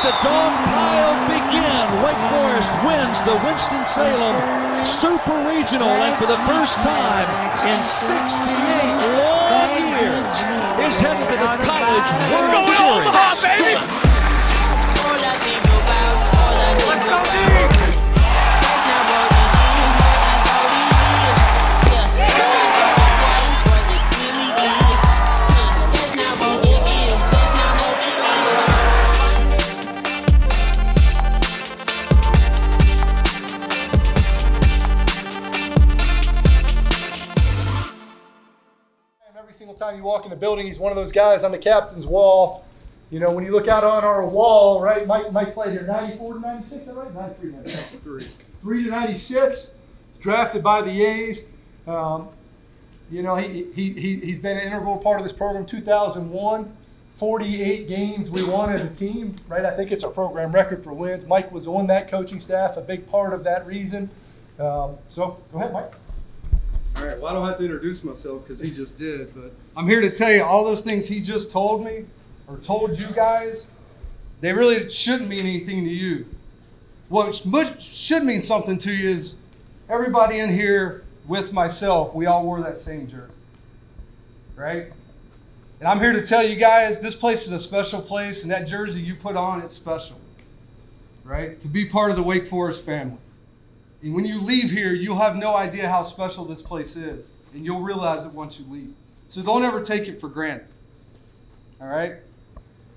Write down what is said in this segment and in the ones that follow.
the dog pile begin. Wake Forest wins the Winston-Salem Super Regional, and for the first time in 68 long years is headed to the College World Series. Omaha, baby! Let's go, Dean! Every single time you walk in the building, he's one of those guys on the captain's wall. You know, when you look out on our wall, right, Mike played here 94 to 96, is that right? 93 to 96. 3 to 96, drafted by the A's. You know, he's been an integral part of this program. 2001, 48 games we won as a team, right? I think it's our program record for wins. Mike was on that coaching staff, a big part of that reason. So go ahead, Mike. All right, well, I don't have to introduce myself because he just did, but I'm here to tell you all those things he just told me or told you guys, they really shouldn't mean anything to you. What should mean something to you is everybody in here with myself, we all wore that same jersey, right? And I'm here to tell you guys, this place is a special place, and that jersey you put on, it's special, right? To be part of the Wake Forest family. And when you leave here, you'll have no idea how special this place is. And you'll realize it once you leave. So don't ever take it for granted. All right?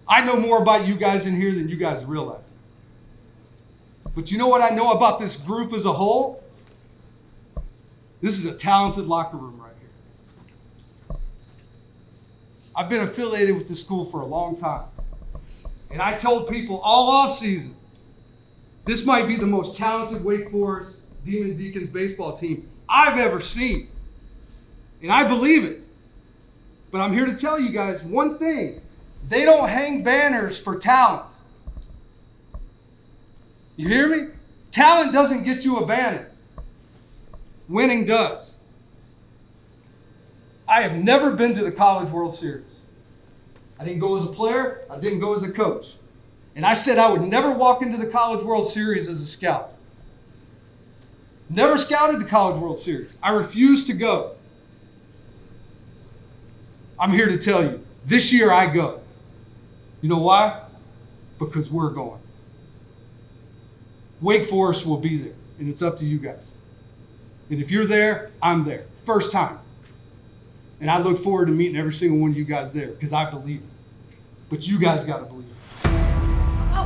I know more about you guys in here than you guys realize. But you know what I know about this group as a whole? This is a talented locker room right here. I've been affiliated with this school for a long time. And I told people all off season, this might be the most talented Wake Forest Demon Deacons baseball team I've ever seen. And I believe it. But I'm here to tell you guys one thing. They don't hang banners for talent. You hear me? Talent doesn't get you a banner. Winning does. I have never been to the College World Series. I didn't go as a player. I didn't go as a coach. And I said I would never walk into the College World Series as a scout. Never scouted the College World Series. I refused to go. I'm here to tell you, this year I go. You know why? Because we're going. Wake Forest will be there, and it's up to you guys. And if you're there, I'm there. First time. And I look forward to meeting every single one of you guys there because I believe it. But you guys got to believe it.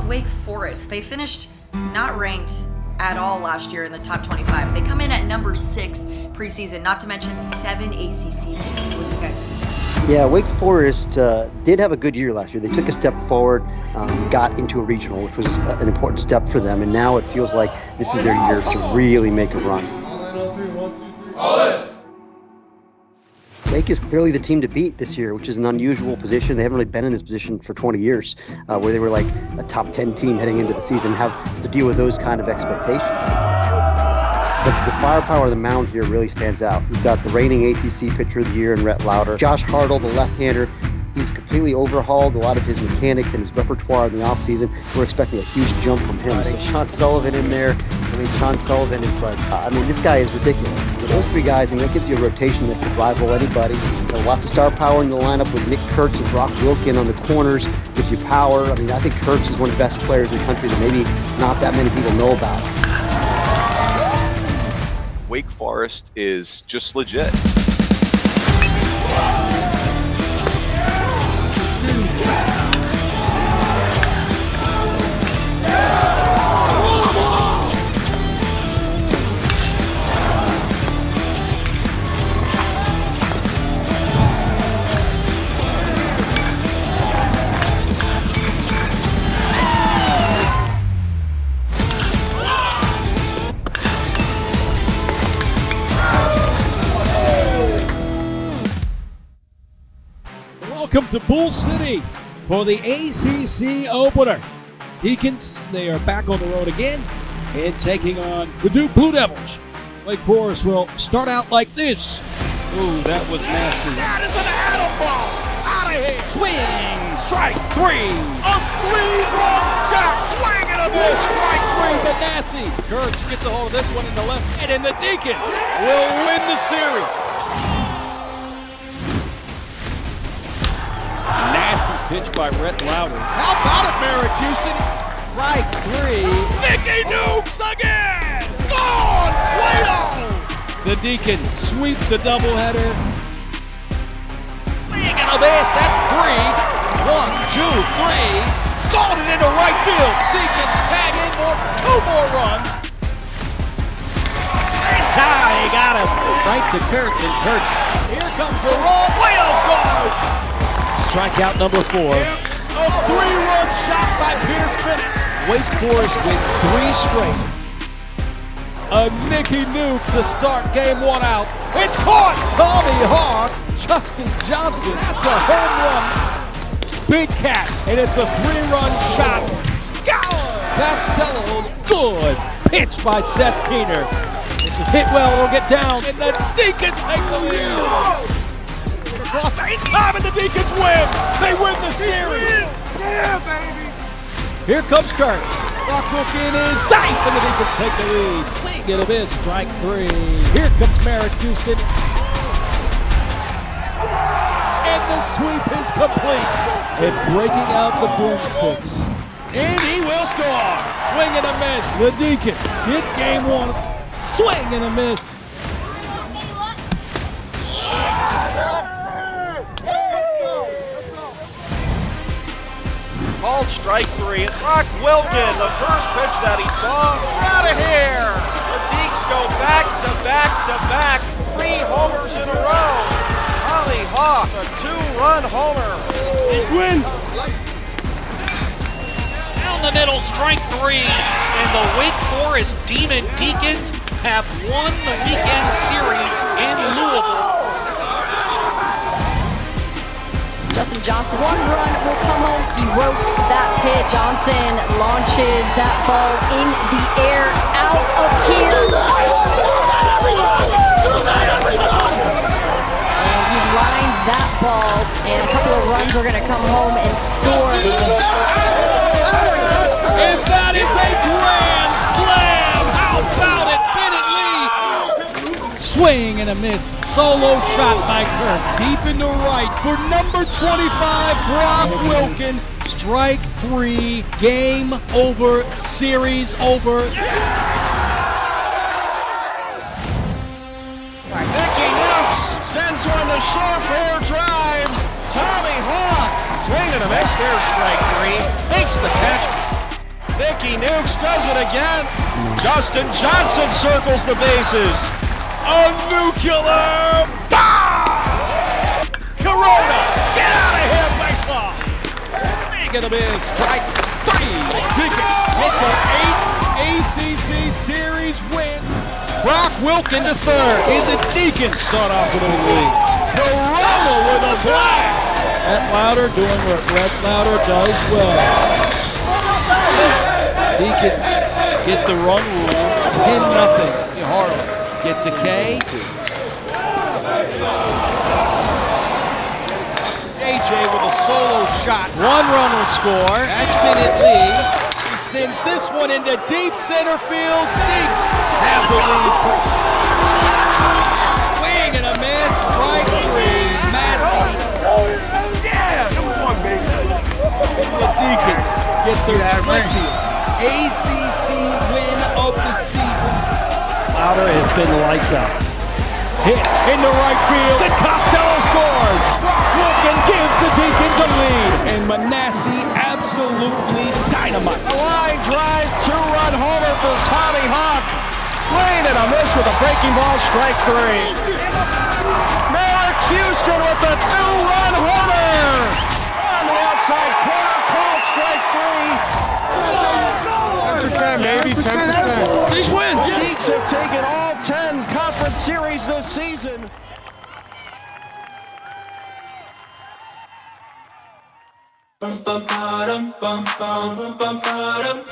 Wake Forest, they finished not ranked at all last year in the top 25. They come in at number 6 preseason, not to mention 7 ACC teams. What do you guys see? Yeah, Wake Forest did have a good year last year. They took a step forward, got into a regional, which was an important step for them, and now it feels like this is their year to really make a run. Wake is clearly the team to beat this year, which is an unusual position. They haven't really been in this position for 20 years, where they were like a top 10 team heading into the season, have to deal with those kind of expectations. But the firepower of the mound here really stands out. You've got the reigning ACC pitcher of the year in Rhett Lauder. Josh Hartle, the left-hander, he's completely overhauled a lot of his mechanics and his repertoire in the offseason. We're expecting a huge jump from him. So Sean Sullivan in there. I mean, Sean Sullivan is like, this guy is ridiculous. So those three guys, that gives you a rotation that could rival anybody. Lots of star power in the lineup with Nick Kurtz and Brock Wilkin on the corners. Gives you power. I think Kurtz is one of the best players in the country that maybe not that many people know about. Wake Forest is just legit. Welcome to Bull City for the ACC opener. Deacons, they are back on the road again and taking on the Duke Blue Devils. Wake Forest will start out like this. Ooh, that was nasty. That is an atom ball. Out of here. Swing, strike 3. A 3-run jack. ACC. Kurtz gets a hold of this one in the left, and the Deacons will win the series. Nasty pitch by Rhett Lauder. How about it, Merrick Houston? Strike 3. Mickey Nukes again! Gone! Plato! The Deacons sweep the doubleheader. Swing and a miss. That's 3. 1, 2, 3. Scalded into right field. Deacons tag in for 2 more runs. And tie, got him. Right to Kurtz, and Kurtz. Here comes the run. Plato scores! Strikeout number 4. A 3-run shot by Pierce Bennett. Wake Forest with 3 straight. A Mickey Nuke to start game 1 out. It's caught! Tommy Hawk, Justin Johnson. That's a home run. Big Cats, and it's a 3-run shot. Costello, good pitch by Seth Keener. This is hit well, it'll get down, and the Deacons take the lead. Across in time, and the Deacons win. They win the series. Yeah, baby. Here comes Kurtz. Brock Wilken is safe, and the Deacons take the lead. Get a miss, strike 3. Here comes Merrick Houston. And the sweep is complete. And breaking out the broomsticks. And he will score. Swing and a miss. The Deacons hit game 1. Swing and a miss. Called strike 3. It's Brock Wilken, the first pitch that he saw. Out of here. The Deeks go back to back to back. 3 homers in a row. Tommy Hawk, a 2-run homer. His win. Down the middle, strike 3. And the Wake Forest Demon Deacons have won the weekend series in Louisville. Justin Johnson, 1 run will come home. He ropes that pitch. Johnson launches that ball in the air, out of here. And he lines that ball, and a couple of runs are going to come home and score. And that is a grand slam! How about it, Bennett Lee? Swing and a miss. Solo shot by Kurtz. Deep into right for number 25, Brock Wilken. Strike 3. Game over. Series over. Mickey Nukes sends one to short for a drive. Tommy Hawk, swing and a miss. There's strike 3. Makes the catch. Mickey Nukes does it again. Justin Johnson circles the bases. A nuclear bomb! Corona, get out of here, baseball! Big and a miss, strike 3. Deacons hit their 8th ACC series win. Brock Wilken to 3rd, and the Deacons start off with a lead. Corona with a blast! Rhett Lauder doing what Rhett Lauder does well. Deacons get the run rule, 10-0. Harlan gets a K. AJ with a solo shot. 1 run will score. That's Bennett Lee. He sends this one into deep center field. Deeks have the lead. Swing and a miss. Strike 3. Massey. Yeah, number 1, baby. The Deacons get their 20th ACC win of the season. Lauder has been lights out. Hit into right field, and Costello scores. Wilken gives the Deacons a lead, and Manasseh absolutely dynamite. A line drive, 2-run homer for Tommy Hawk. Swing and a miss with a breaking ball, strike 3. Merrick Houston with a 2-run homer. On the outside corner, called strike 3. 10%, maybe 10%. These win. Deeks have taken all 10 conference series this season.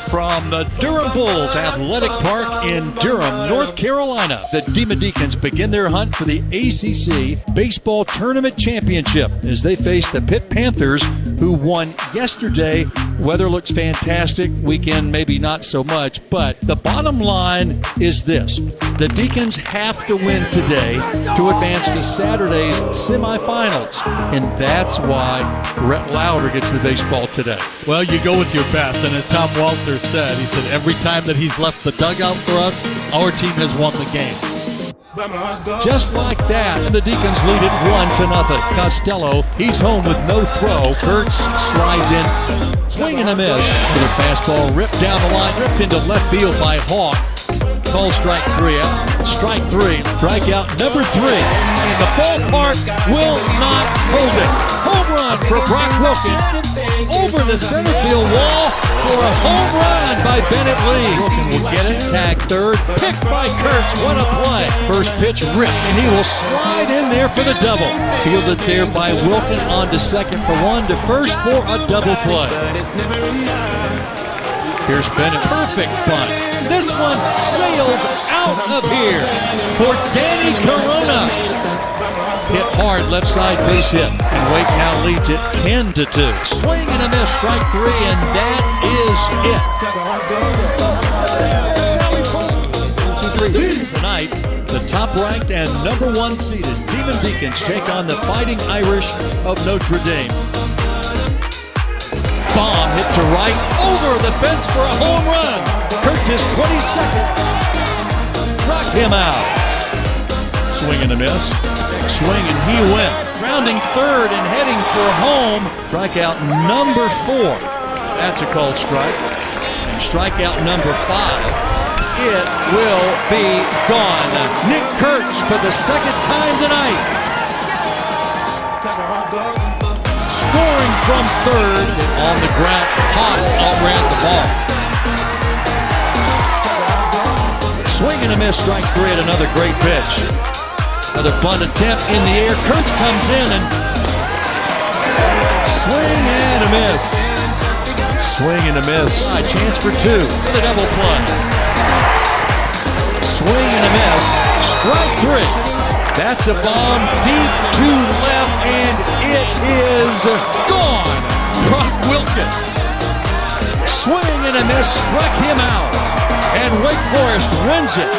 From the Durham Bulls Athletic Park in Durham, North Carolina, the Demon Deacons begin their hunt for the ACC Baseball Tournament Championship as they face the Pitt Panthers, who won yesterday Weather looks fantastic. Weekend, maybe not so much. But the bottom line is this. The Deacons have to win today to advance to Saturday's semifinals. And that's why Rhett Lauder gets the baseball today. Well, you go with your best. And as Tom Walters said, he said every time that he's left the dugout for us, our team has won the game. Just like that, and the Deacons lead it 1-0. Costello, he's home with no throw. Kurtz slides in, swing and a miss. With a fastball ripped down the line, ripped into left field by Hawk. Call strike 3 out. Strike 3, strikeout number 3. And the ballpark will not hold it. Home run for Brock Wilken. Over the center field wall for a home run by Bennett Lee. Wilken will get it, tag third, picked by Kurtz. What a play. First pitch ripped, and he will slide in there for the double. Fielded there by Wilken on to second for 1, to first for a double play. Here's Bennett, perfect bunt. This one sails out of here for Danny Corona. Hit hard, left side base hit, and Wake now leads it 10-2. Swing and a miss, strike 3, and that is it. Tonight, the top-ranked and number 1 seeded Demon Deacons take on the Fighting Irish of Notre Dame. Bomb hit to right, over the fence for a home run. Curtis 22nd. Struck him out. Swing and a miss. Swing and he went. Rounding third and heading for home. Strikeout number 4. That's a called strike. And strikeout number 5. It will be gone. Nick Kurtz for the second time tonight. Scoring from third on the ground. Hot outran the ball. Swing and a miss, strike 3 at another great pitch. Another bunt attempt in the air. Kurtz comes in and swing and a miss. Swing and a miss. A chance for 2. The double play. Swing and a miss. Strike 3. That's a bomb deep to left, and it is gone. Brock Wilken. Swing and a miss, struck him out, and Wake Forest wins it.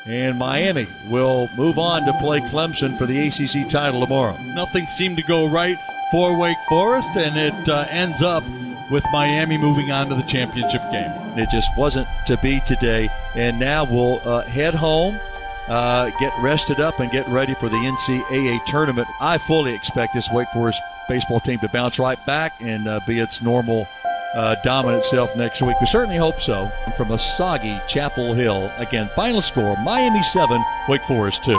And Miami will move on to play Clemson for the ACC title tomorrow. Nothing seemed to go right for Wake Forest, and it ends up with Miami moving on to the championship game. It just wasn't to be today. And now we'll head home, get rested up, and get ready for the NCAA tournament. I fully expect this Wake Forest baseball team to bounce right back and be its normal dominant self next week. We certainly hope so. From a soggy Chapel Hill, again, final score, Miami 7, Wake Forest 2.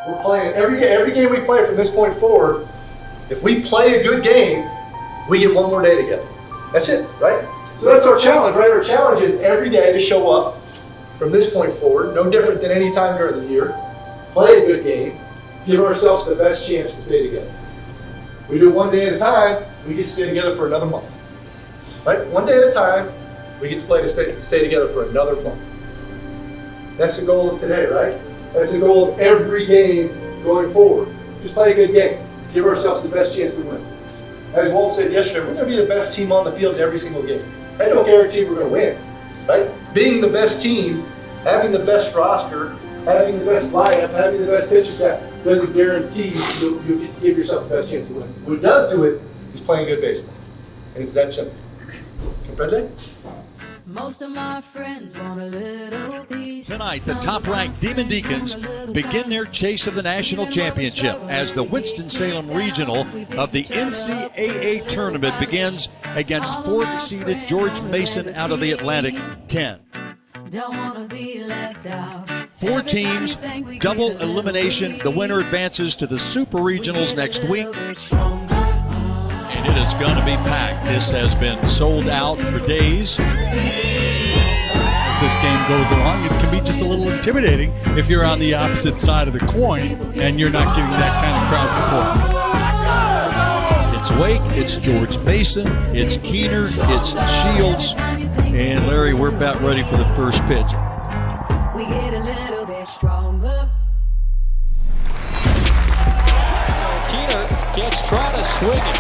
We're playing every game we play from this point forward. If we play a good game, we get one more day together. That's it, right? So that's our challenge, right? Our challenge is every day to show up from this point forward, no different than any time during the year. Play a good game, give ourselves the best chance to stay together. We do it one day at a time, we get to stay together for another month. Right? One day at a time, we get to play to stay together for another month. That's the goal of today, right? That's the goal of every game going forward. Just play a good game. Give ourselves the best chance to win. As Walt said yesterday, we're going to be the best team on the field in every single game. That don't guarantee we're going to win, right? Being the best team, having the best roster, having the best lineup, having the best pitching staff doesn't guarantee you'll give yourself the best chance to win. What does do it is playing good baseball, and it's that simple. Comprende? Most of my friends want a little piece. Tonight, the top-ranked Demon Deacons begin their chase of the national championship as the Winston-Salem Regional of the NCAA tournament begins against 4th-seeded George Mason out of the Atlantic 10. Don't wanna be left out. 4 teams, double elimination. The winner advances to the Super Regionals next week. And it is going to be packed. This has been sold out for days. this game goes along. It can be just a little intimidating if you're on the opposite side of the coin and you're not getting that kind of crowd support. It's Wake, it's George Mason, it's Keener, it's Shields, and Larry, we're about ready for the first pitch. We get a little bit stronger. Keener gets Trotta swinging.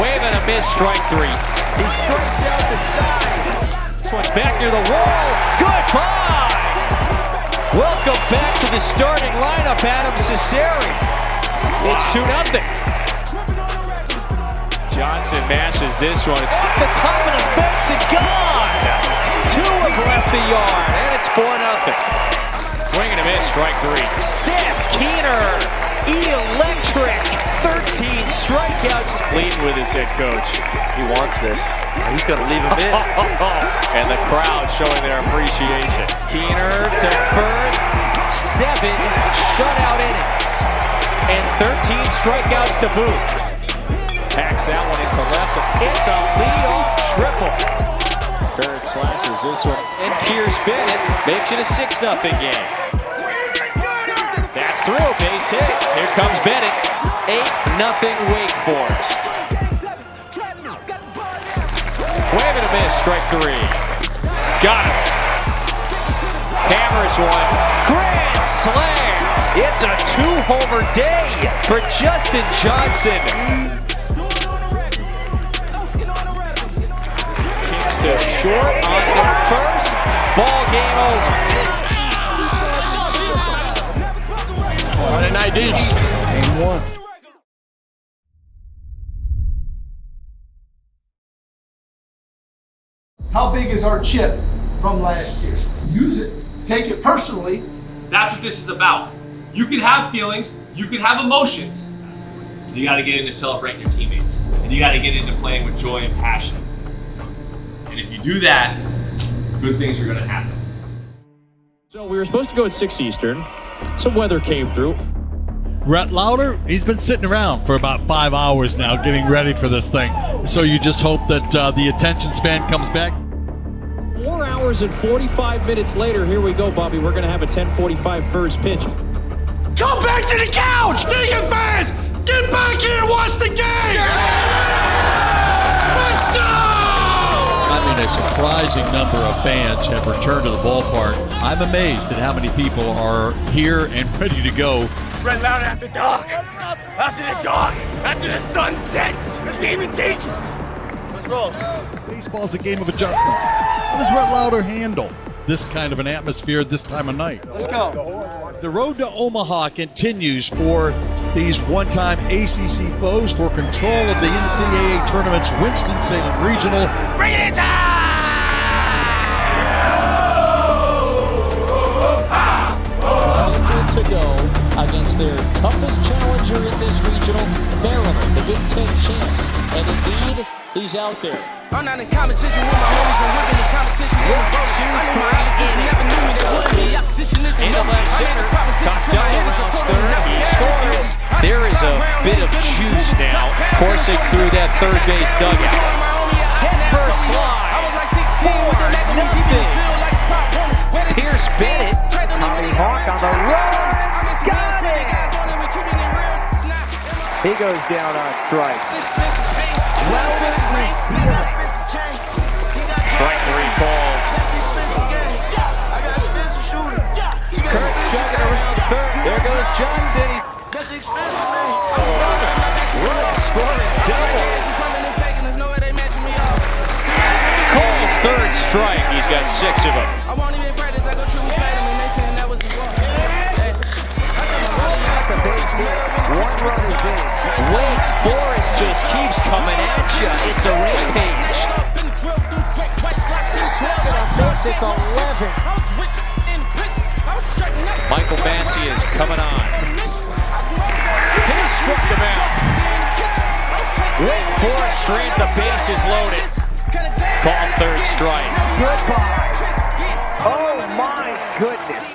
Wave and a miss, strike three. He strikes out the side. This one's back near the wall. Goodbye! Welcome back to the starting lineup, Adam Cesare. It's 2-0. Johnson mashes this one. It's at the top of the fence and gone! Two have left the yard, and it's 4-0. Swing and a miss, strike three. Seth Keener, electric. 13 strikeouts. Leading with his head coach. He wants this. He's going to leave him in. And the crowd showing their appreciation. Keener to first. 7 shutout innings. And 13 strikeouts to boot. Packs that one into left. It's a leadoff triple. Barrett slashes this one. And Pierce Bennett makes it a 6-0 game. That's through a base hit. Here comes Bennett. 8-0 Wake Forest. Wave and a miss, strike three. Got him. Hammers one. Grand slam. It's a 2-homer day for Justin Johnson. Kicks to short on the first. Ball game over. On an ID. And one. How big is our chip from last year? Use it. Take it personally. That's what this is about. You can have feelings, you can have emotions. You got to get into celebrating your teammates, and you got to get into playing with joy and passion. And if you do that, good things are going to happen. So we were supposed to go at 6 Eastern. Some weather came through. Rhett Lauder, he's been sitting around for about 5 hours now getting ready for this thing. So you just hope that the attention span comes back. 4 hours and 45 minutes later, here we go, Bobby. We're going to have a 10:45 first pitch. Come back to the couch! Deacon fans! Get back here and watch the game! Let's go! I mean, a surprising number of fans have returned to the ballpark. I'm amazed at how many people are here and ready to go. Red Lauder after dark! After the dark! After the sun sets! The Demon Deacons! Let's roll. Baseball's a game of adjustments. How does Rhett Lauder handle this kind of an atmosphere this time of night? Let's go. The road to Omaha continues for these one-time ACC foes for control of the NCAA tournament's Winston-Salem Regional. Bring it in time! To go against their toughest challenger in this regional, Maryland, the Big Ten champs. And indeed, he's out there. I'm not in competition with my homies, I'm whipping the competition in the boat. I know my opposition never knew me, they wouldn't be. Opposition is the In the left center, Costello rounds third, he scores. There is a bit of juice now, coursing through that third base dugout. Head first slide, 4-0. Pierce Bennett, Tommy Hawk on the run, got it! He goes down on strikes. Strike three called. Kirk chugging around third. There goes Johnson. Run scoring double. Called third strike. He's got 6 of them. That's a base hit. 1 run is in. Wake Forest just keeps coming at you. It's a rampage. 7 on first, it's 11. Michael Massey is coming on. He struck him out. Wake Forest strands, the bases loaded. Called third strike. Goodbye. Oh my goodness.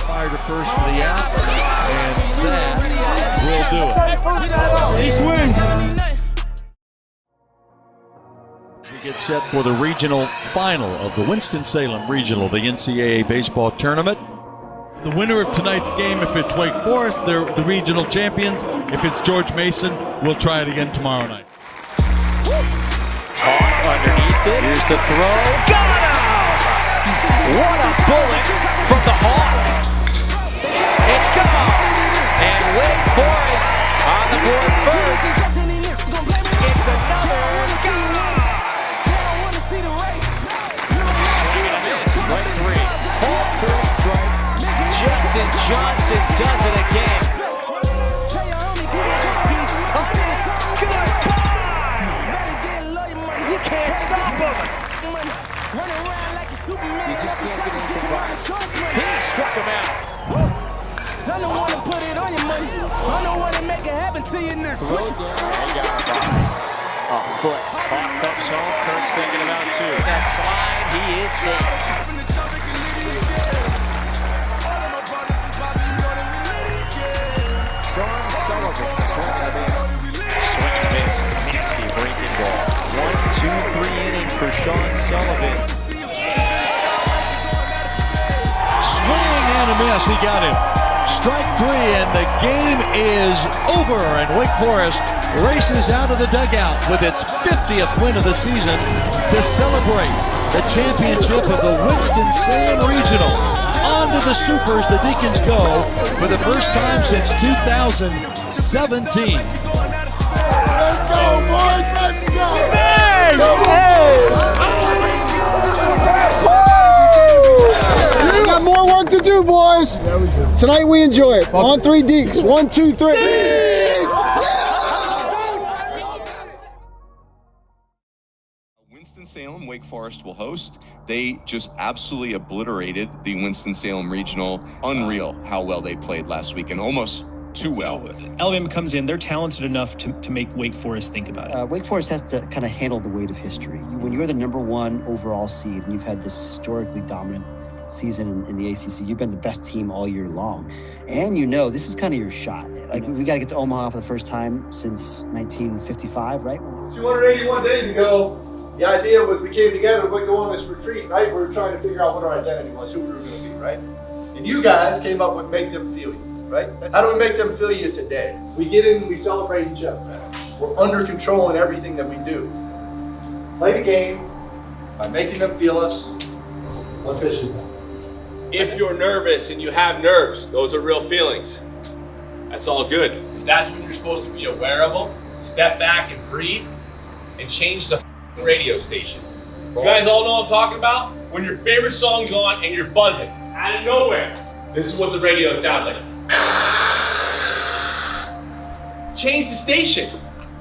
Fire to first for the out, and that will do it. He swings. We get set for the regional final of the Winston-Salem Regional, the NCAA baseball tournament. The winner of tonight's game, if it's Wake Forest, they're the regional champions. If it's George Mason, we'll try it again tomorrow night. Caught underneath it. Here's the throw. Got him! What a bullet from the Hawk. It's gone. And Wake Forest on the board first. It's another gone. Swing and a miss. Strike three. Hawk third strike. Justin Johnson does it again. You can't stop him. You just can't get him goodbye. He struck him out. Son, don't wanna put it on your money. I don't wanna make it happen to you now. A foot. Hawk comes home. Kirk's thinking about two. That slide, he is safe. Sean Sullivan swinging a miss. Swing and a miss. Nasty breaking ball. 1, 2, 3 innings for Sean Sullivan. Swing and a miss. He got it. Strike three, and the game is over. And Wake Forest races out of the dugout with its 50th win of the season to celebrate the championship of the Winston-Salem Regional. On to the Supers, the Deacons go for the first time since 2017. Let's go, boys! Let's go! Hey! We got more work to do, boys. Tonight we enjoy it. On three Deeks. 1, 2, 3. Winston-Salem, Wake Forest will host. They just absolutely obliterated the Winston-Salem Regional. Unreal how well they played last week, and almost too well. Alabama comes in, they're talented enough to make Wake Forest think about it. Wake Forest has to kind of handle the weight of history. When you're the #1 overall seed and you've had this historically dominant season in the ACC, you've been the best team all year long. And you know, this is kind of your shot. Like, we got to get to Omaha for the first time since 1955, right? 281 days ago, the idea was we came together, we'd go on this retreat, right? We were trying to figure out what our identity was, who we were going to be, right? And you guys came up with Make Them Feel You, right? How do we make them feel you today? We get in, we celebrate each other. We're under control in everything that we do. Play the game by making them feel us. One pitch at a time. If you're nervous and you have nerves, those are real feelings. That's all good. That's when you're supposed to be aware of them, step back and breathe, and change the radio station. You guys all know what I'm talking about? When your favorite song's on and you're buzzing, out of nowhere, this is what the radio sounds like. Change the station.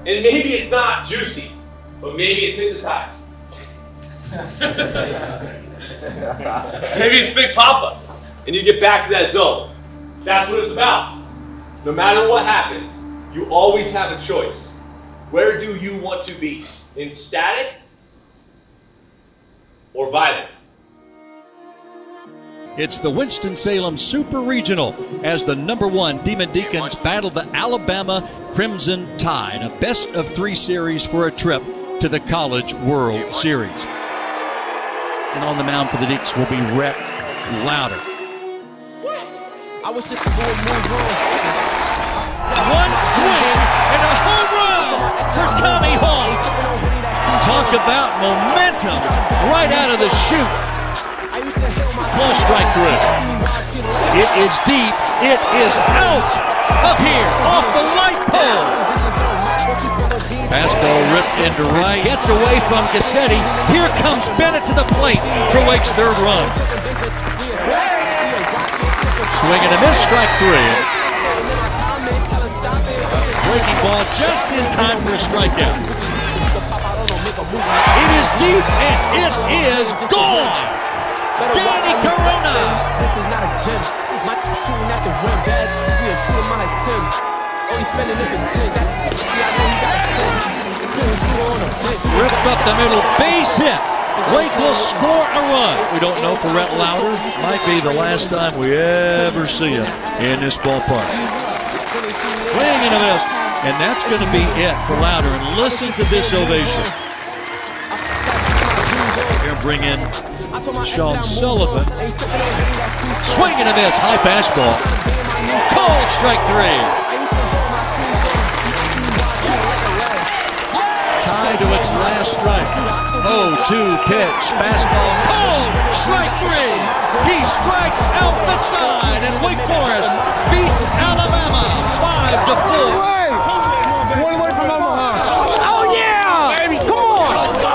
And maybe it's not juicy, but maybe it's hypnotized. Maybe it's Big Papa, and you get back to that zone. That's what it's about. No matter what happens, you always have a choice. Where do you want to be? In static or violent? It's the Winston-Salem Super Regional as the #1 Demon Deacons battle the Alabama Crimson Tide, a best-of-3 series for a trip to the College World Series. And on the mound for the Deeks will be Rhett Lauder. I wish it could go move on. One swing and a home run for Tommy Hawk. Talk about momentum right out of the chute. Close strike three. It is deep. It is out of here off the light pole. Fastball ripped into right. Gets away from Cassetti. Here comes Bennett to the plate for Wake's third run. Swing and a miss, strike three. Breaking ball just in time for a strikeout. It is deep and it is gone. Danny Corona. This is not a gym. My shooting at the rim, bad. We are shooting my Tims. Only spending if it's 10. That I know he got a sin. Couldn't shoot on him. Ripped up the middle, base hit. Wake will score a run. We don't know for Rhett Lauder. Might be the last time we ever see him in this ballpark. Swing and a miss. And that's going to be it for Lauder. And listen to this ovation. bring in Sean Sullivan. Swing and a miss, high fastball. Called strike 3. Tied to its last strike. 0-2 pitch, fastball, called strike 3. He strikes out the side, and Wake Forest beats Alabama 5-4. One away from Omaha. Oh yeah, baby, come on, let's go.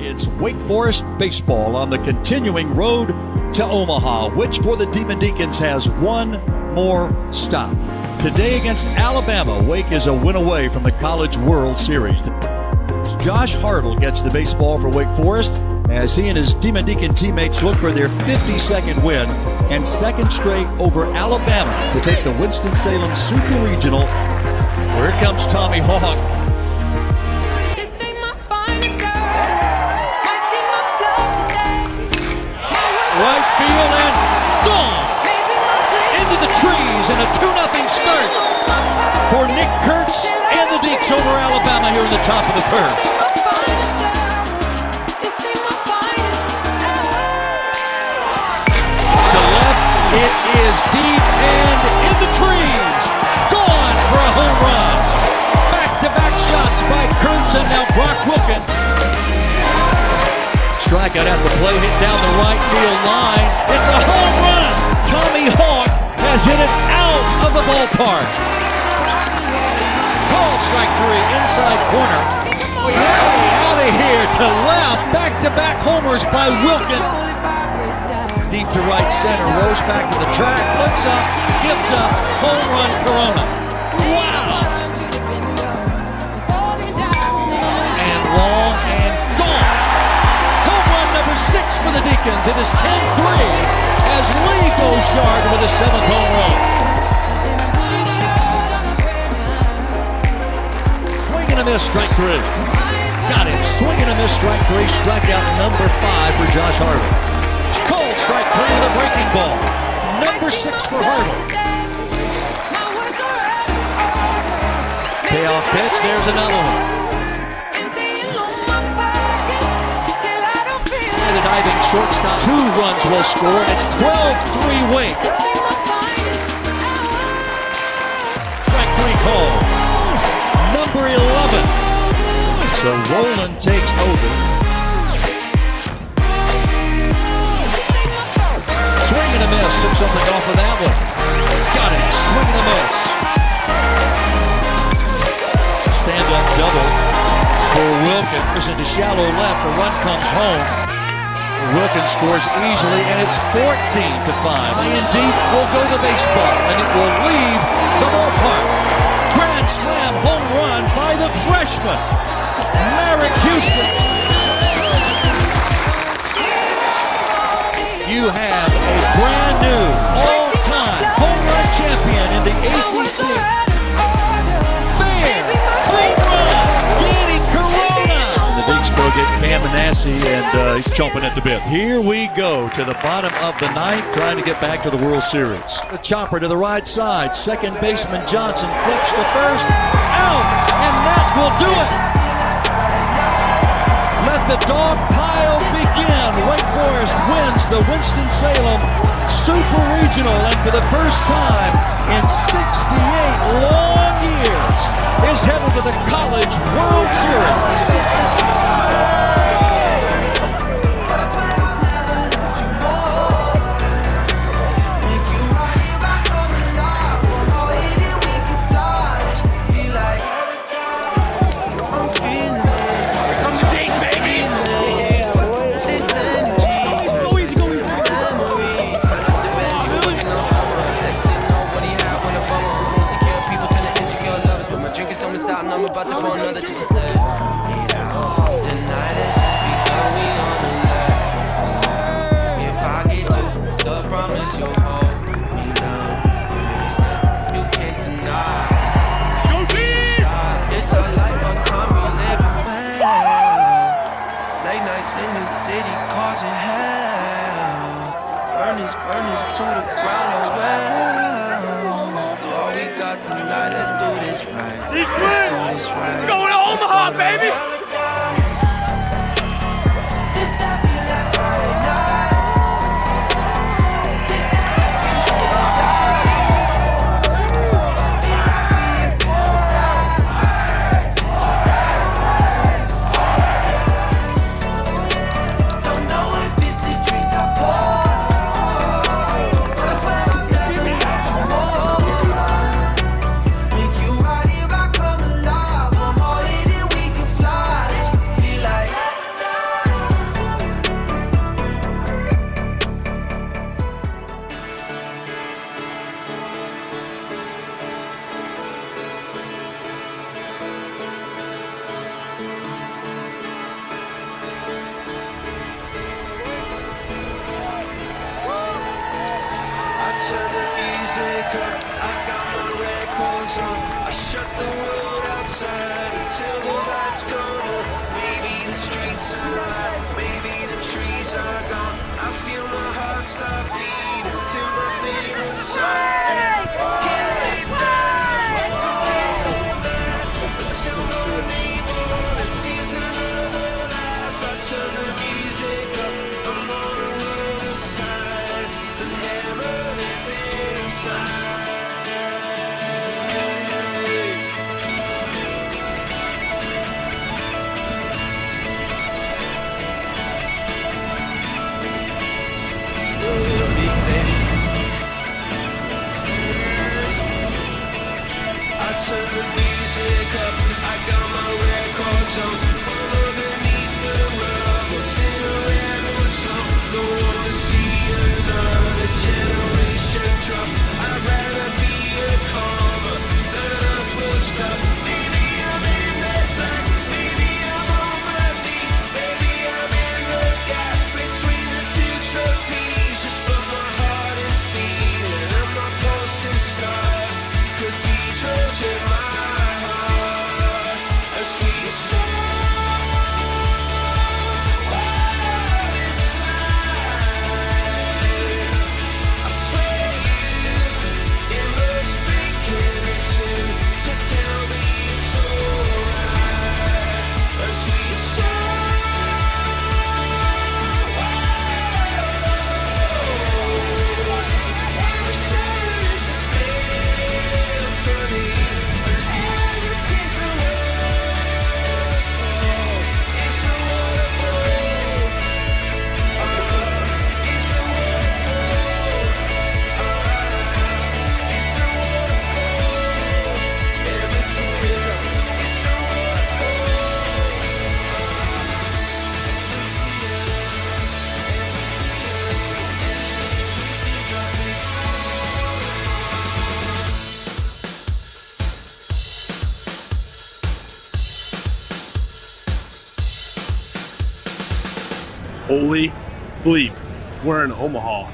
It's Wake Forest baseball on the continuing road to Omaha, which for the Demon Deacons has one more stop. Today against Alabama, Wake is a win away from the College World Series. Josh Hartle gets the baseball for Wake Forest as he and his Demon Deacon teammates look for their 52nd win and second straight over Alabama to take the Winston-Salem Super Regional. Here comes Tommy Hawk. Right field and gone! Into the trees and a 2-0 start for Nick Kurtz and the Deacs over Alabama here in the top of the first. To left, it is deep and in the trees. Gone for a home run. Back-to-back shots by Kurtz and now Brock Wilken. Strikeout at the plate, hit down the right field line. It's a home run. Tommy Hawk has hit it out of the ballpark. Call strike 3, inside corner. Way out of here to left. Back-to-back homers by Wilken. Deep to right center. Rose back to the track. Looks up. Gives up. Home run Corona. Wow. And long and gone. 6 for the Deacons. It is 10-3 as Lee goes yard with a 7th home run. Swing and a miss, strike 3. Got him. Swing and a miss, strike 3. Strikeout number 5 for Josh Hartle. Called strike 3 with a breaking ball. Number 6 for Hartle. Payoff pitch. There's another one. The diving shortstop. 2 runs will score. It's 12-3 Wake. Strike 3 call. Number 11. So Roland takes over. Swing and a miss. Took something off of that one. Got it. Swing and a miss. Stand-up double for Wilken. Into shallow left. The run comes home. Wilken scores easily, and it's 14-5. High and deep will go to baseball, and it will leave the ballpark. Grand slam home run by the freshman, Merrick Houston. You have a brand new all-time home run champion in the ACC. Fair home run, Danny Corona. The Deacs go get Cam Manassi, and he's chomping at the bit. Here we go to the bottom of the ninth, trying to get back to the World Series. The chopper to the right side. Second baseman Johnson flips to first. Out, and that will do it. Let the dog pile begin. Wake Forest wins the Winston-Salem Super Regional, and for the first time in 68 long years is headed to the College World Series. I'm about to pour another, just let it out. The night has just begun, we on alert. If I get to the promise, you'll hold me down. You can't deny. It's a life of time we live well. Late nights in the city causing hell. Burn this to the ground, oh well. All we got tonight. Let's do this right. Let's do this right. Going to Omaha, baby! This happy like Friday nights. This happy before don't know if it's a drink I pour, but I swear I'm never out more. With you right here, I come alive. One more hit and we can fly. Be like. I turn the music up, I got my records on. I shut the world outside until the lights come on. Maybe the streets are alive, maybe the trees are gone. I feel my heart stop beating to nothing inside. Can't stay dancing, can't hold back until morning morning feels another life. I turn the music up, I'm on the other side. The heaven is inside. I turn the music up, I got my records on. Fall underneath the rug, what's in a rebel song. Don't wanna see another generation drop. I'd rather be a comma than a full stop. Maybe I'm in that back, maybe I'm on my knees. Maybe I'm in the gap between the two trapezes. But my heart is beating and my pulse is starting. Cathedrals in my heart, a sweet song. What it's like. I swear it looks breaking into to tell me it's alright. A sweet song. Every sound is a symphony. It's a waterfall. It's a waterfall. It's a waterfall. It's a waterfall. Every teardrop. It's a Holy bleep, we're in Omaha.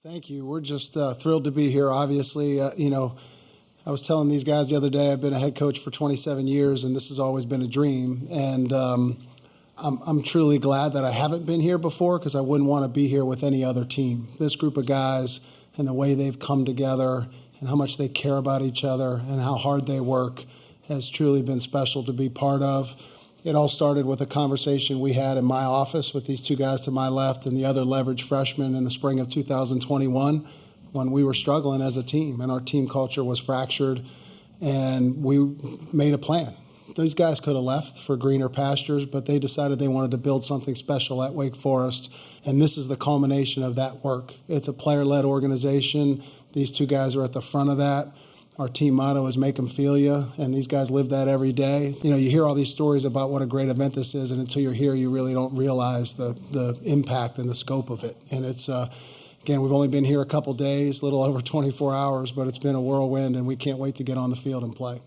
Thank you. We're just thrilled to be here. Obviously, you know, I was telling these guys the other day, I've been a head coach for 27 years, and this has always been a dream. And I'm truly glad that I haven't been here before, because I wouldn't want to be here with any other team. This group of guys and the way they've come together and how much they care about each other and how hard they work has truly been special to be part of. It all started with a conversation we had in my office with these two guys to my left and the other leverage freshmen in the spring of 2021 when we were struggling as a team and our team culture was fractured, and we made a plan. These guys could have left for greener pastures, but they decided they wanted to build something special at Wake Forest, and this is the culmination of that work. It's a player-led organization. These two guys are at the front of that. Our team motto is make them feel you, and these guys live that every day. You know, you hear all these stories about what a great event this is, and until you're here, you really don't realize the impact and the scope of it. And it's, again, we've only been here a couple days, a little over 24 hours, but it's been a whirlwind, and we can't wait to get on the field and play.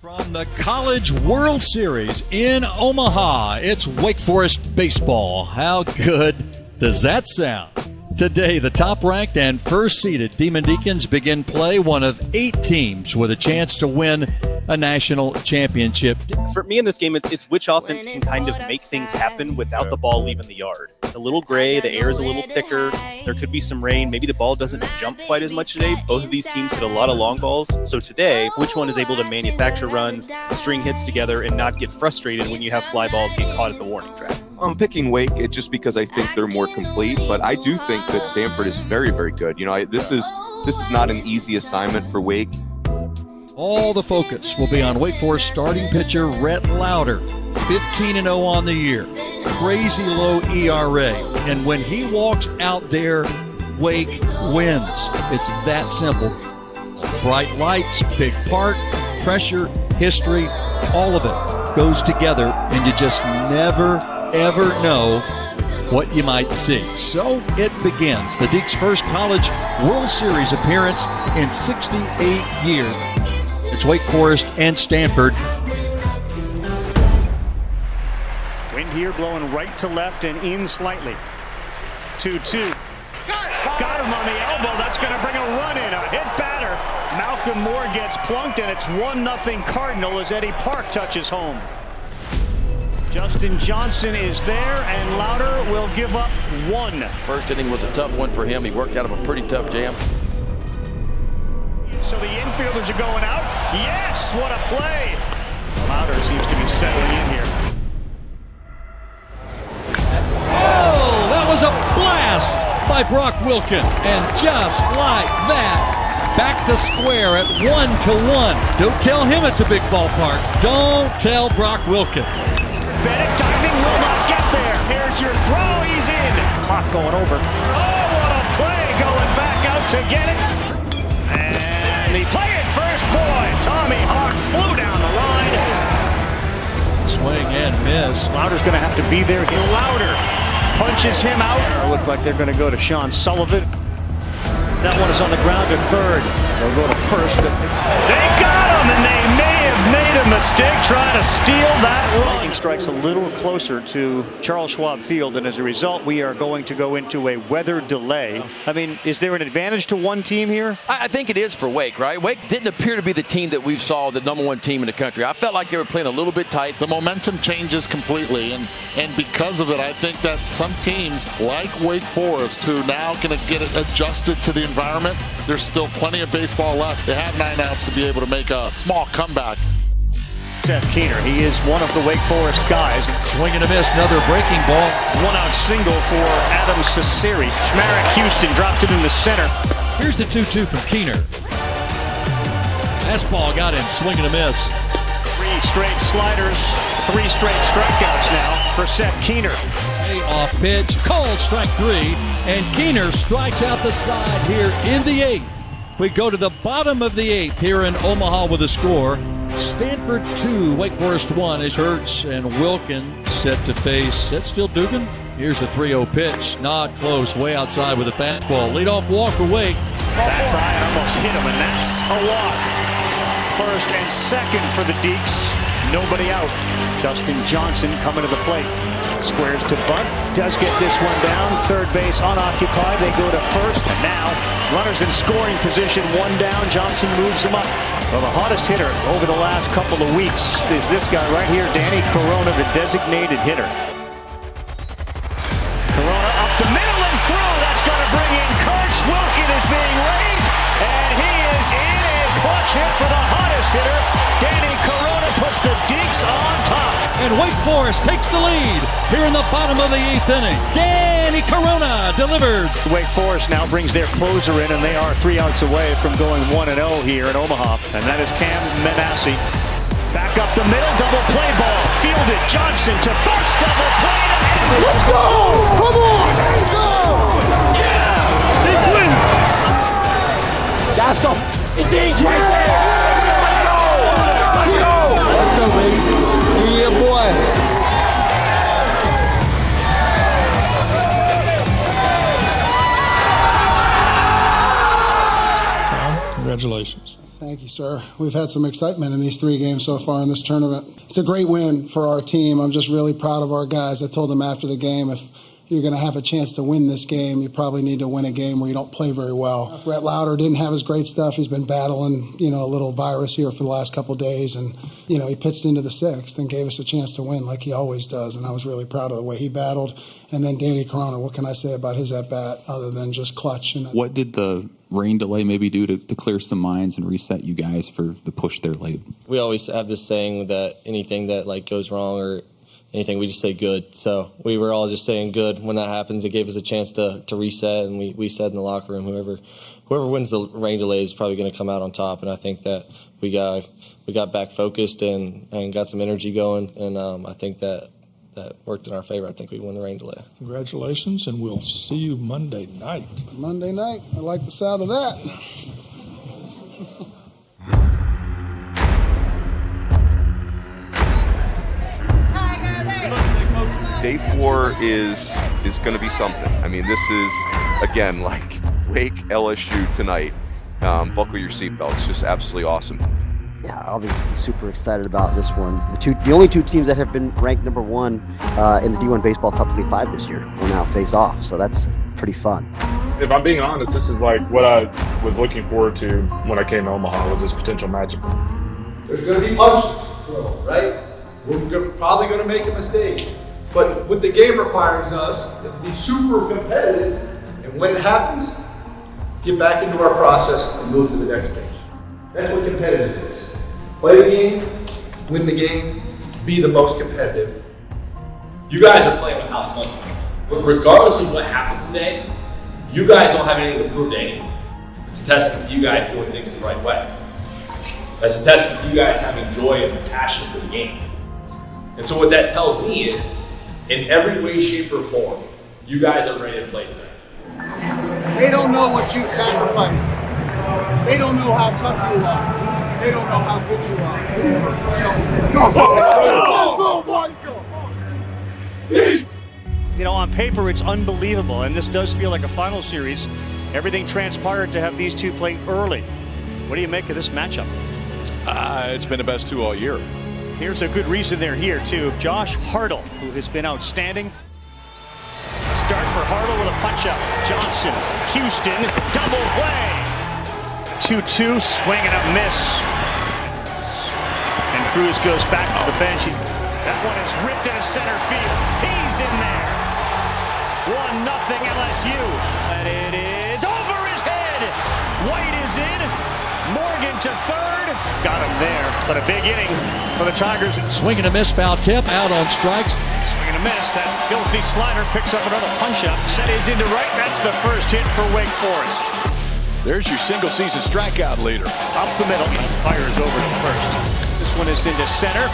From the College World Series in Omaha, it's Wake Forest baseball. How good does that sound? Today, the top-ranked and first-seeded Demon Deacons begin play, one of 8 teams with a chance to win a national championship. For me in this game, it's which offense can kind of make things happen without the ball leaving the yard. a little gray. The air is a little thicker. There could be some rain. Maybe the ball doesn't jump quite as much today. Both of these teams hit a lot of long balls. So today, which one is able to manufacture runs, string hits together, and not get frustrated when you have fly balls get caught at the warning track? I'm picking Wake just because I think they're more complete, but I do think that Stanford is very, very good. You know, this is not an easy assignment for Wake. All the focus will be on Wake Forest starting pitcher Rhett Lauder, 15-0 on the year, crazy low ERA, and when he walks out there, Wake wins. It's that simple. Bright lights, big park, pressure, history, all of it goes together, and you just never, ever know what you might see. So it begins. The Deacs' first College World Series appearance in 68 years. It's Wake Forest and Stanford. Wind here blowing right to left and in slightly. 2-2. Got him on the elbow. That's going to bring a run in. A hit batter. Malcolm Moore gets plunked, and it's 1-0 Cardinal as Eddie Park touches home. Justin Johnson is there, and Lauder will give up 1. First inning was a tough one for him. He worked out of a pretty tough jam. So the infielders are going out. Yes, what a play. Lauder seems to be settling in here. Oh, that was a blast by Brock Wilken. And just like that, back to square at 1-1. Don't tell him it's a big ballpark. Don't tell Brock Wilken. Bennett diving, will not get there. Here's your throw, he's in. Hawk going over. Oh, what a play, going back out to get it. And the play at first, boy, Tommy Hawk flew down the line. Swing and miss. Lauder's going to have to be there. Lauder punches him out. Look like they're going to go to Sean Sullivan. That one is on the ground to third. They'll go to first. They got him, and they may have made a mistake trying to steal that run. Lightning strikes a little closer to Charles Schwab Field, and as a result, we are going to go into a weather delay. I mean, is there an advantage to one team here? I think it is for Wake, right? Wake didn't appear to be the team that we saw, the #1 team in the country. I felt like they were playing a little bit tight. The momentum changes completely, and because of it, I think that some teams like Wake Forest, who now going to get adjusted to the environment, there's still plenty of baseball left. They have 9 outs to be able to make a small comeback. Seth Keener, he is one of the Wake Forest guys. Swing and a miss, another breaking ball. 1-out single for Adam Cesari. Schmarek Houston dropped it in the center. Here's the 2-2 from Keener. Fastball got him, swing and a miss. 3 straight sliders, 3 straight strikeouts now for Seth Keener. Off pitch, called strike 3, and Keener strikes out the side here in the 8th. We go to the bottom of the 8th here in Omaha with a score. Stanford 2, Wake Forest 1 as Hurts and Wilken set to face. That's still Dugan. Here's the 3-0 pitch. Not close, way outside with a fastball. Leadoff walk for Wake. That's high, almost hit him, and that's a walk. First and second for the Deacs. Nobody out. Justin Johnson coming to the plate. Squares to bunt. Does get this one down. Third base unoccupied. They go to first. And now runners in scoring position. 1 down. Johnson moves them up. Well, the hottest hitter over the last couple of weeks is this guy right here, Danny Corona, the designated hitter. Corona up the middle and through. That's going to bring in Kurtz. Wilken is being laid. And he is in a clutch hit for the hottest hitter. Danny Corona puts the Deacs on top. And Wake Forest takes the lead here in the bottom of the 8th inning. Danny Corona delivers. Wake Forest now brings their closer in, and they are 3 outs away from going 1-0 here in Omaha. And that is Cam Manassi. Back up the middle, double play ball. Fielded, Johnson to first, double play. Let's go! Come on! Let's go! Yeah! Big win! Let's go! Indeed, right there! Let's go! Let's go! Let's go, baby! Yeah, boy! Congratulations. Thank you, sir. We've had some excitement in these 3 games so far in this tournament. It's a great win for our team. I'm just really proud of our guys. I told them after the game, if you're going to have a chance to win this game, you probably need to win a game where you don't play very well. Rhett Lauder didn't have his great stuff. He's been battling, a little virus here for the last couple of days, and he pitched into the 6th and gave us a chance to win like he always does, and I was really proud of the way he battled. And then Danny Corona, what can I say about his at-bat other than just clutch? What did the rain delay maybe do to clear some minds and reset you guys for the push there late? We always have this saying that anything that goes wrong or anything, we just say good. So we were all just saying good when that happens. It gave us a chance to reset, and we said in the locker room, whoever wins the rain delay is probably going to come out on top. And I think that we got back focused and got some energy going, and I think that worked in our favor. I think we won the rain delay. Congratulations, and we'll see you Monday night. Monday night. I like the sound of that. Day 4 is going to be something. I mean, this is, again, like Wake LSU tonight. Buckle your seatbelts. Just absolutely awesome. Yeah, obviously super excited about this one. The only 2 teams that have been ranked number 1 in the D1 Baseball Top 25 this year will now face off, so that's pretty fun. If I'm being honest, this is like what I was looking forward to when I came to Omaha, was this potential matchup. There's going to be punches thrown, right? We're probably going to make a mistake. But what the game requires us is to be super competitive, and when it happens, get back into our process and move to the next page. That's what competitive is. Play the game, win the game, be the most competitive. You guys are playing with house money. But regardless of what happens today, you guys don't have anything to prove to anyone. It's a testament to you guys doing things the right way. That's a testament to you guys having joy and passion for the game. And so what that tells me is, in every way, shape, or form, you guys are ready to play today. They don't know what you sacrificed. They don't know how tough you are. They don't know how good you are. On paper, it's unbelievable, and this does feel like a final series. Everything transpired to have these two play early. What do you make of this matchup? It's been the best 2 all year. Here's a good reason they're here, too. Josh Hartle, who has been outstanding. Start for Hartle with a punch-out. Johnson, Houston, double play. 2-2, swing and a miss. And Cruz goes back to the bench. That one is ripped into center field. He's in there. 1-0 LSU. And it is over his head. White is in. Morgan to third. Got him there. But a big inning for the Tigers. Swing and a miss, foul tip, out on strikes. Swing and a miss. That filthy slider picks up another punch-out. Set is into right. That's the first hit for Wake Forest. There's your single-season strikeout leader. Up the middle. Fires over to first. This one is into center.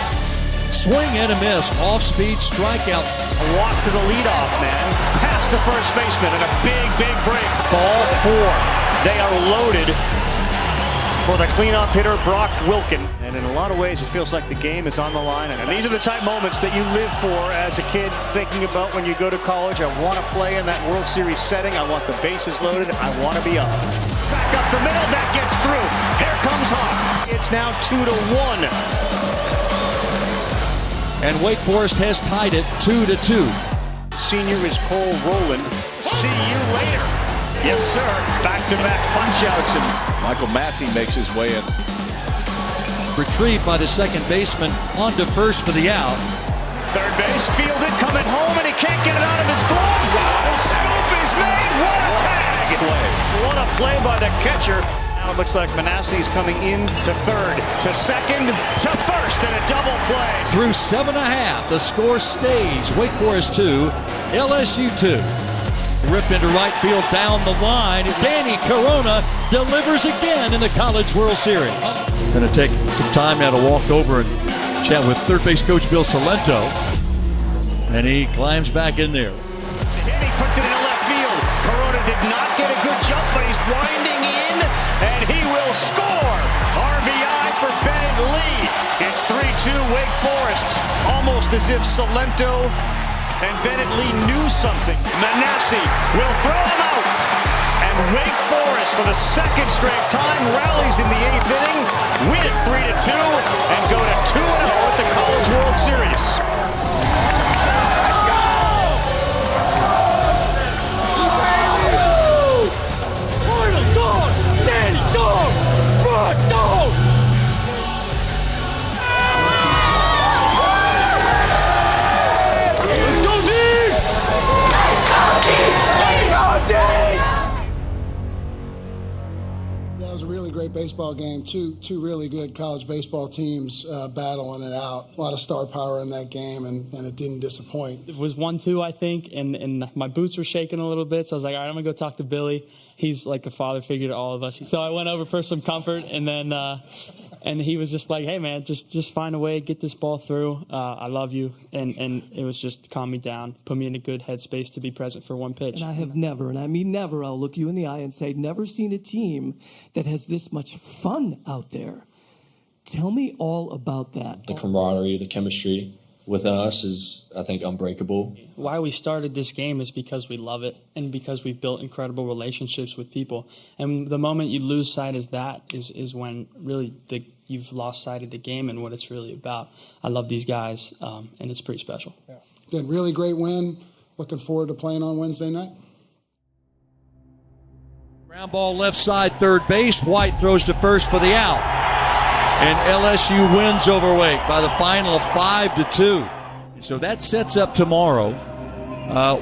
Swing and a miss. Off-speed strikeout. A walk to the leadoff man. Past the first baseman and a big break. Ball 4. They are loaded for the cleanup hitter, Brock Wilken. And in a lot of ways, it feels like the game is on the line. And these are the type moments that you live for as a kid, thinking about when you go to college. I want to play in that World Series setting. I want the bases loaded. I want to be up. Back up the middle. That gets through. Here comes Hawk. It's now 2-1. And Wake Forest has tied it 2-2. Senior is Cole Rowland. See you later. Yes, sir. Back-to-back punch-outs. And Michael Massey makes his way in. Retrieved by the second baseman, on to first for the out. Third base, fielded, coming home, and he can't get it out of his glove. Wow. The scoop is made. What a tag! What a play by the catcher. Now it looks like Manasseh's coming in to third, to second, to first, and a double play. Through 7.5, the score stays. Wake Forest 2, LSU 2. Ripped into right field down the line. Danny Corona delivers again in the College World Series. Going to take some time now to walk over and chat with third base coach Bill Salento. And he climbs back in there. And he puts it into left field. Corona did not get a good jump, but he's winding in, and he will score. RBI for Bennett Lee. It's 3-2 Wake Forest. Almost as if Salento and Bennett Lee knew something. Manasseh will throw him out. And Wake Forest, for the second straight time, rallies in the 8th inning, win it 3-2, and go to 2-0 at the College World Series. baseball game. Two really good college baseball teams battling it out. A lot of star power in that game, and it didn't disappoint. It was 1-2, I think, and my boots were shaking a little bit, so I was like, all right, I'm going to go talk to Billy. He's like a father figure to all of us. So I went over for some comfort, and then and he was just like, hey, man, just find a way, get this ball through. I love you. And it was just calm me down, put me in a good headspace to be present for one pitch. And I have never, and I mean never, I'll look you in the eye and say, never seen a team that has this much fun out there. Tell me all about that. The camaraderie, the chemistry within us is, I think, unbreakable. Why we started this game is because we love it and because we've built incredible relationships with people. And the moment you lose sight of that is when really you've lost sight of the game and what it's really about. I love these guys, and it's pretty special. Yeah. Again, really great win. Looking forward to playing on Wednesday night. Ground ball left side, third base. White throws to first for the out. And LSU wins over Wake by the final of 5-2. So that sets up tomorrow.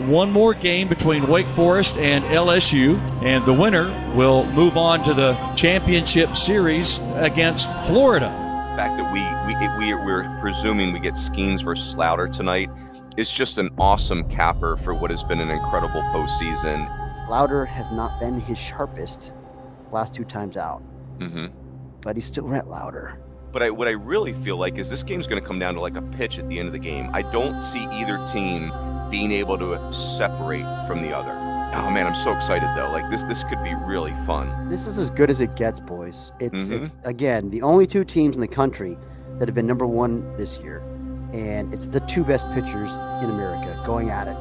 One more game between Wake Forest and LSU, and the winner will move on to the championship series against Florida. The fact that we're presuming we get Skeens versus Louder tonight is just an awesome capper for what has been an incredible postseason. Louder has not been his sharpest last 2 times out. Mm-hmm. But he's still Rhett Louder. But what I really feel like is this game's going to come down to like a pitch at the end of the game. I don't see either team being able to separate from the other. Oh man, I'm so excited though. Like this could be really fun. This is as good as it gets, boys. It's again the only 2 teams in the country that have been number 1 this year, and it's the 2 best pitchers in America going at it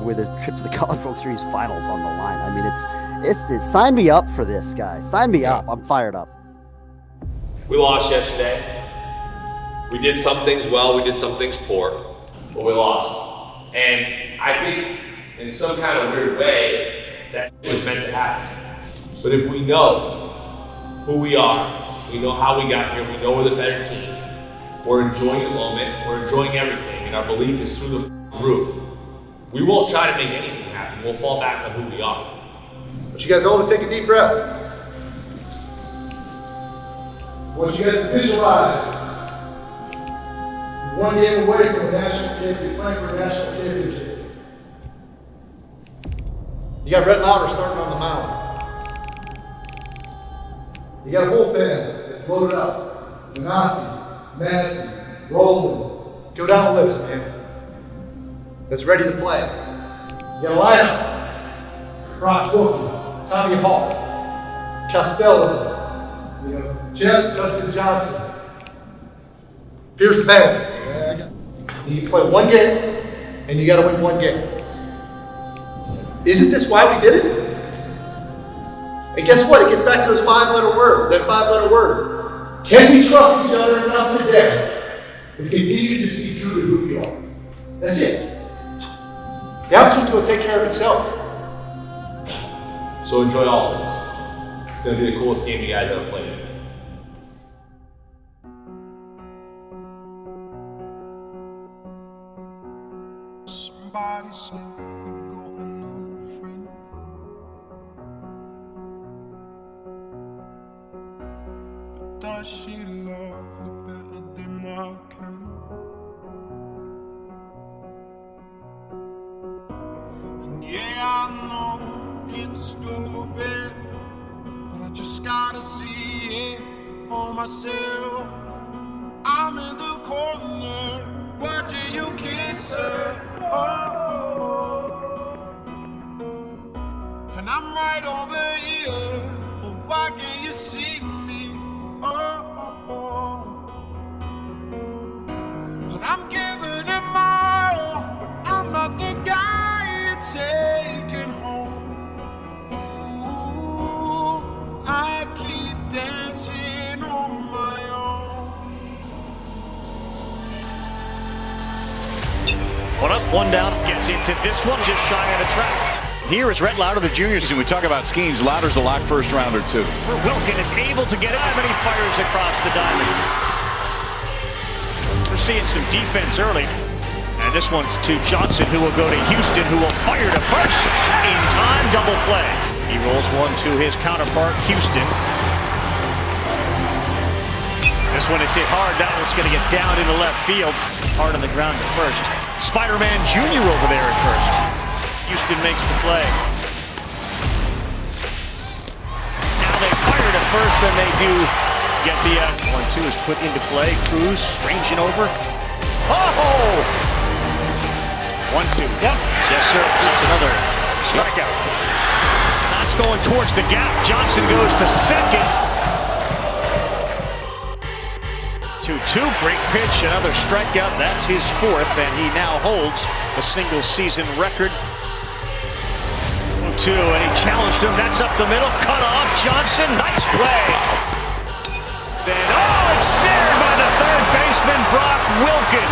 with a trip to the College World Series Finals on the line. I mean, it's sign me up for this, guys. Sign me up. I'm fired up. We lost yesterday. We did some things well, we did some things poor, but we lost. And I think in some kind of weird way, that was meant to happen. But if we know who we are, we know how we got here, we know we're the better team, we're enjoying the moment, we're enjoying everything, and our belief is through the roof. We won't try to make anything happen, we'll fall back on who we are. I want you guys all to take a deep breath. I want you guys to visualize one game away from a national championship, playing for a national championship. You got Rhett Louder starting on the mound. You got a bullpen that's loaded up. Manassi, Madison, Rowland. Go down the list, man. That's ready to play. You got a lineup. Brock Bookie, Tommy Hall, Costello, Jeff, Justin Johnson. Here's the battle. You play 1 game, and you got to win 1 game. Isn't this why we did it? And guess what? It gets back to this 5-letter word. That 5-letter word. Can we trust each other enough today to continue to just be true to who we are? That's it. The outcome's going to take care of itself. So enjoy all of this. It's going to be the coolest game you guys ever played. Somebody said you got a new friend. But does she love you better than I can? And yeah, I know it's stupid, but I just gotta see it for myself. I'm in the corner, watching you kiss her. And I'm right over here, but why can't you see me? And I'm giving it my all, but I'm not the guy you're taking home. Ooh, I keep dancing on my own. 1 up, 1 down, gets into this one, just shy of the track. Here is Rhett Louder, the junior. We talk about Skeens. Louder's a lock first rounder, too. Wilkin is able to get it, and he fires across the diamond. We're seeing some defense early. And this one's to Johnson, who will go to Houston, who will fire to first. In time, double play. He rolls one to his counterpart, Houston. This one is hit hard. That one's going to get down into left field. Hard on the ground at first. Spider-Man Jr. over there at first. Houston makes the play. Now they fire to first, and they do get the 1-2 is put into play. Cruz ranging over. Oh! 1-2. Yep. Yes, sir. That's another strikeout. That's going towards the gap. Johnson goes to second. 2-2. Great pitch. Another strikeout. That's his fourth, and he now holds the single season record. 2, and he challenged him. That's up the middle. Cut off. Johnson. Nice play. And oh, it's snared by the third baseman, Brock Wilken.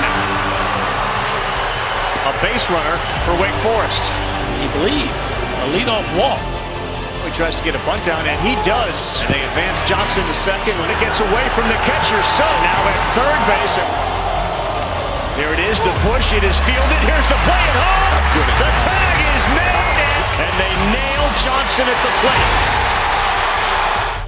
A base runner for Wake Forest. He bleeds. A leadoff walk. He tries to get a bunt down, and he does. And they advance Johnson to second when it gets away from the catcher. So now at third base. There it is, the push. It is fielded. Here's the play at home. The tag is made, and they nail Johnson at the plate.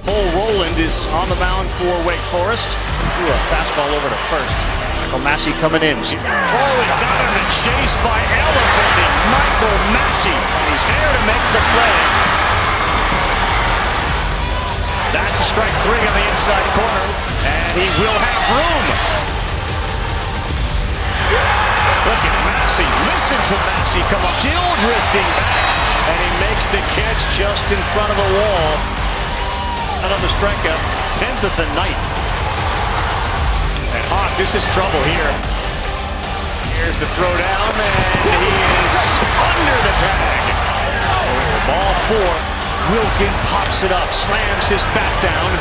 Cole Rowland is on the mound for Wake Forest. Threw a fastball over to first. Michael Massey coming in. Oh, he got him and chased by elevated Michael Massey. And he's there to make the play. That's a strike 3 on the inside corner. And he will have room. Look at Massey. Listen to Massey come up. Still drifting back. And he makes the catch just in front of the wall. Another strikeout, 10th of the night. And Hawk, this is trouble here. Here's the throw down, and he is under the tag. Ball 4. Wilken pops it up, slams his bat down.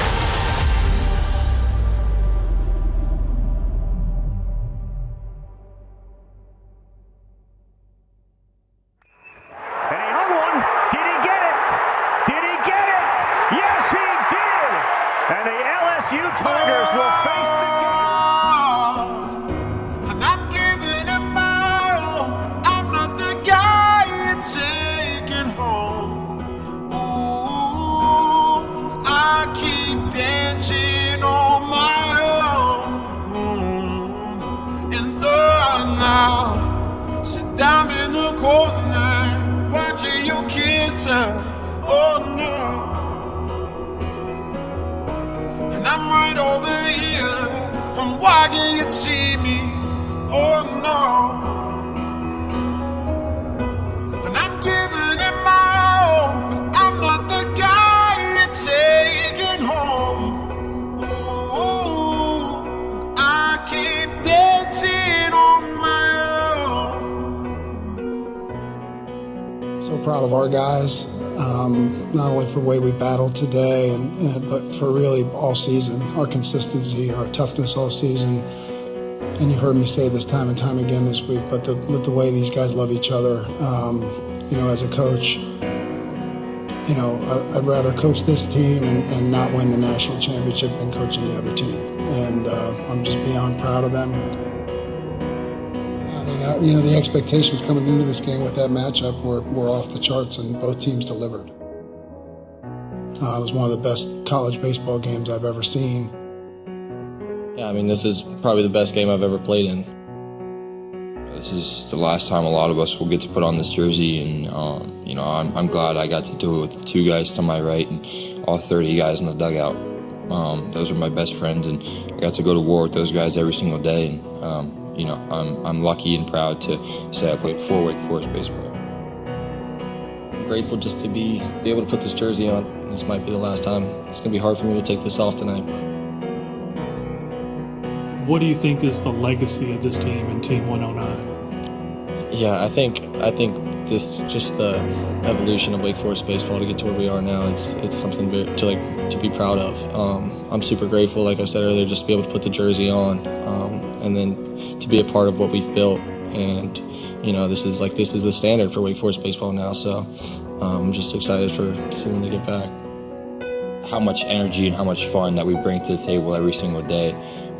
And the LSU Tigers will face the and I'm giving it my all. I'm not the guy you're taking home. Ooh, I keep dancing on my own. And now sit down in the corner, watching you kiss her. Oh no. And I'm right over here, and why can't you see me? Oh no. And I'm giving it my all, but I'm not the guy you're taking home. Ooh, I keep dancing on my own. So proud of our guys. Not only for the way we battled today, but for really all season. Our consistency, our toughness all season. And you heard me say this time and time again this week, but the way these guys love each other. As a coach, I'd rather coach this team and not win the national championship than coach any other team. And I'm just beyond proud of them. The expectations coming into this game with that matchup were off the charts, and both teams delivered. It was one of the best college baseball games I've ever seen. Yeah, this is probably the best game I've ever played in. This is the last time a lot of us will get to put on this jersey, and I'm glad I got to do it with the 2 guys to my right and all 30 guys in the dugout. Those are my best friends, and I got to go to war with those guys every single day. And I'm lucky and proud to say I played for Wake Forest baseball. I'm grateful just to be able to put this jersey on. This might be the last time. It's going to be hard for me to take this off tonight. What do you think is the legacy of this team in Team 109? Yeah, I think this just the evolution of Wake Forest baseball to get to where we are now. It's something to be proud of. I'm super grateful, like I said earlier, just to be able to put the jersey on, and then to be a part of what we've built. And this is the standard for Wake Forest baseball now. So I'm just excited for seeing them get back. How much energy and how much fun that we bring to the table every single day.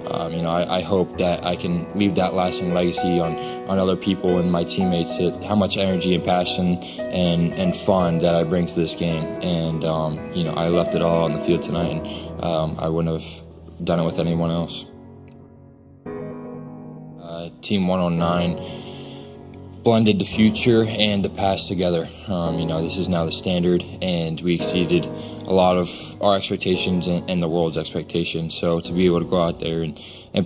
I hope that I can leave that lasting legacy on other people and my teammates, how much energy and passion and fun that I bring to this game. And, I left it all on the field tonight, and I wouldn't have done it with anyone else. Team 109 blended the future and the past together. This is now the standard, and we exceeded a lot of our expectations and the world's expectations. So to be able to go out there and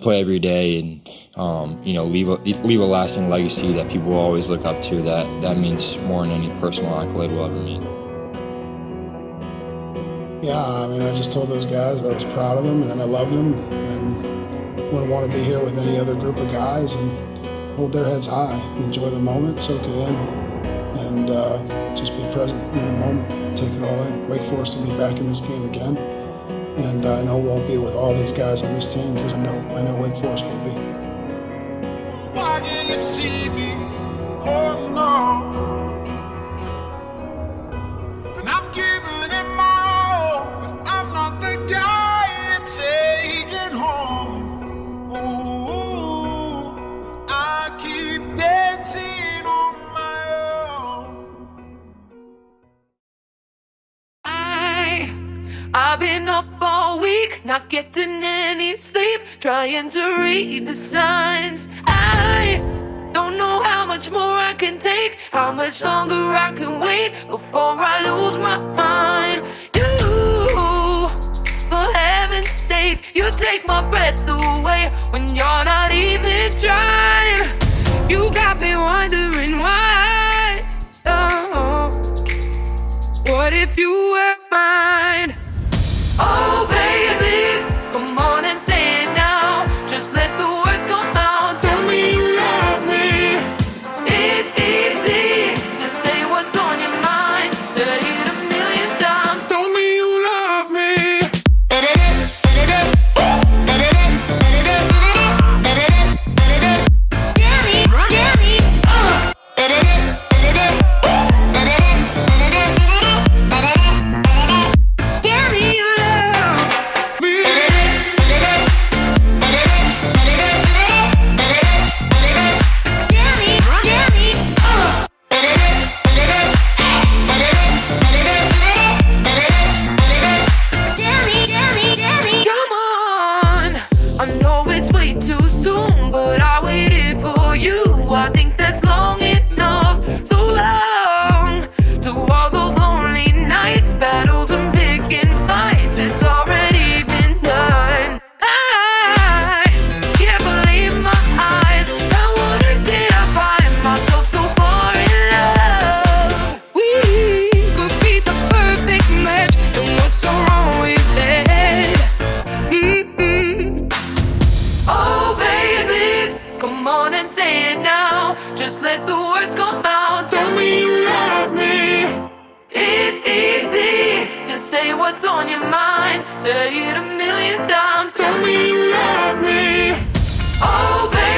play every day and leave a lasting legacy that people will always look up to, that means more than any personal accolade will ever mean. Yeah, I just told those guys I was proud of them and I loved them and wouldn't want to be here with any other group of guys, and hold their heads high, enjoy the moment, soak it in, and just be present in the moment, take it all in. Wake Forest will be back in this game again, and I know we'll be with all these guys on this team because I know Wake Forest will be. Why can't you see me? Oh no. And I'm giving it my all, but I'm not the guy you're taking home. Ooh, I keep dancing on my own. I've been up all week, not getting any sleep, trying to read the signs. I don't know how much more I can take, how much longer I can wait before I lose my mind. You, for heaven's sake, you take my breath away when you're not even trying. You got me wondering why. Oh, what if you were mine? Oh baby, come on and say it now. Just let the words come out. Tell me you love me. It's easy to say what's on your mind. Say it a million times. Tell me you love me. Just let the words come out. Tell me you love me. It's easy to say what's on your mind. Say it a million times. Tell me you love me. Oh baby.